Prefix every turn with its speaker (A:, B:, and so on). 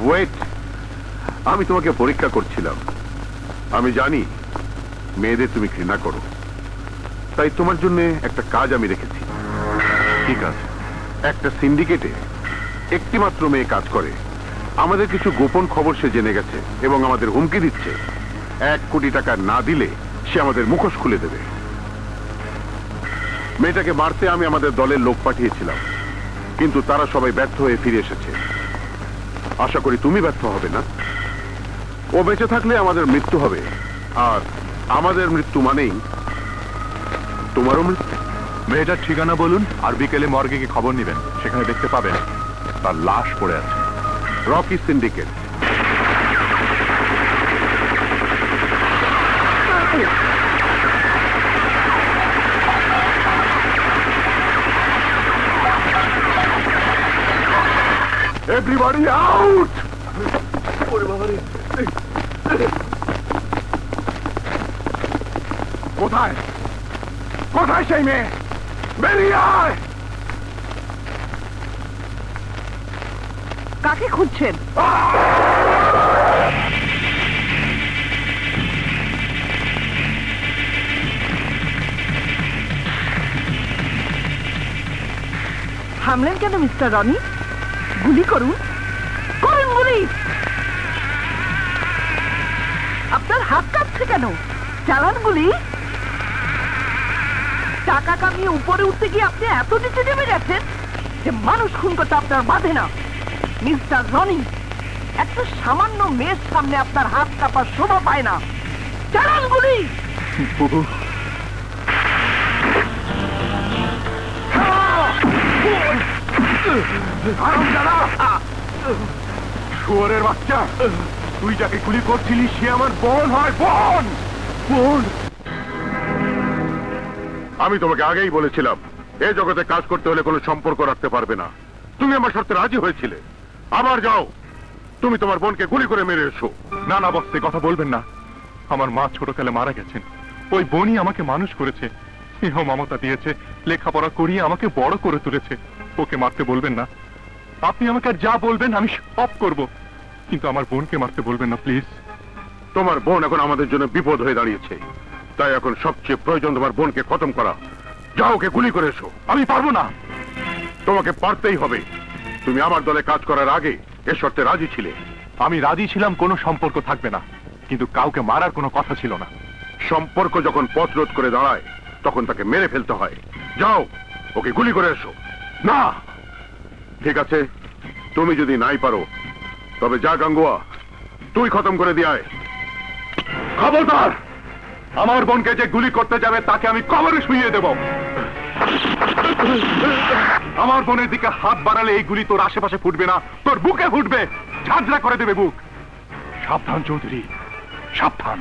A: Wait, আমি তোমাকে পরীক্ষা করছিলাম। আমি জানি মেয়েদের তুমি ঘৃণা করো, তাই তোমার জন্য একটা কাজ আমি রেখেছি। ঠিক আছে, একটা সিন্ডিকেটে একটি মাত্র মেয়ে কাজ করে। আমাদের কিছু গোপন খবর সে জেনে গেছে এবং আমাদের হুমকি দিচ্ছে 1 কোটি টাকা না দিলে সে আমাদের মুখোশ খুলে দেবে। মেয়েটাকে মারতে আমি আমাদের দলের লোক পাঠিয়েছিলাম, কিন্তু তারা সবাই ব্যর্থ হয়ে ফিরে এসেছে। আশা করি তুমি ব্যর্থ হবে না। ও বেঁচে থাকলে আমাদের মৃত্যু হবে, আর আমাদের মৃত্যু মানেই তোমারও মৃত্যু।
B: মেয়েটার ঠিকানা বলুন, আর বিকেলে মর্গে গিয়ে খবর নেবেন। সেখানে দেখতে পাবেন তার লাশ পড়ে আছে।
A: Rocky syndicate. Everybody out! কোথায় কোথায় সেই মেয়ে? বেরিয়ে আয়!
C: কাকে খুঁজছেন? থামলেন কেন মিস্টার রনি? গুলি করুন, করুন গুলি। আপনার হাত কাঁপছে কেন? চালান গুলি। টাকা কামিয়ে উপরে উঠতে গিয়ে আপনি এত নিচে নেমে গেছেন যে মানুষ খুন করতে আপনার বাধে না। মিস্টার রনি, একটা সামান্য মেয়ের সামনে আপনার হাত কাঁপার শোভা পায় না। চালান গুলি।
A: শুয়োরের বাচ্চা, তুই যাকে গুলি করছিলি সে আমার বোন হয়। বোন বোন আমি তোমাকে আগেই বলেছিলাম এই জগতে কাজ করতে হলে কোনো সম্পর্ক রাখতে পারবে না। তুমি আমার শর্তে রাজি হয়েছিলে। আবার যাও, তুমি তোমার বোনকে গুলি করে মেরে এসো।
B: না না বস্তে, কথা বলবেন না। আমার মা ছোটকালে মারা গেছেন। ওই বোনই আমাকে মানুষ করেছে, স্নেহ মমতা দিয়েছে, লেখাপড়া করিয়ে আমাকে বড় করে তুলেছে। ওকে মারতে বলবেন না। আপনি আমাকে আর যা বলবেন আমি সব করব, কিন্তু আমার বোনকে মারতে বলবেন না প্লিজ।
A: তোমার বোন এখন আমাদের জন্য বিপদ হয়ে দাঁড়িয়েছে, তাই এখন সবচেয়ে প্রয়োজন তোমার বোনকে খতম করা। যাও, ওকে গুলি করে এসো।
B: আমি পারবো না।
A: তোমাকে পারতেই হবে। তুমি আমার দলে কাজ করার আগে এ শর্তে রাজি ছিলে।
B: আমি রাজি ছিলাম কোনো সম্পর্ক থাকবে না, কিন্তু কাউকে মারার কোনো কথা ছিল না।
A: সম্পর্ক যখন পথ রোধ করে দাঁড়ায় তখন তাকে মেরে ফেলতে হয়। যাও, ওকে গুলি করে এসো। না, ঠিক আছে, তুমি যদি নাই পারো তবে যা গাঙ্গুয়া, তুই খতম করে দিয়ায়। খবরদার, আমার বোনকে যে গুলি করতে যাবে তাকে আমি কবরে শুইয়ে দেব। আমার বোনের দিকে হাত বাড়ালে এই গুলি তোর আশেপাশে ফুটবে না, তোর বুকে ফুটবে, ঝাঁঝরা করে দেবে বুক।
B: সাবধান চৌধুরী, সাবধান।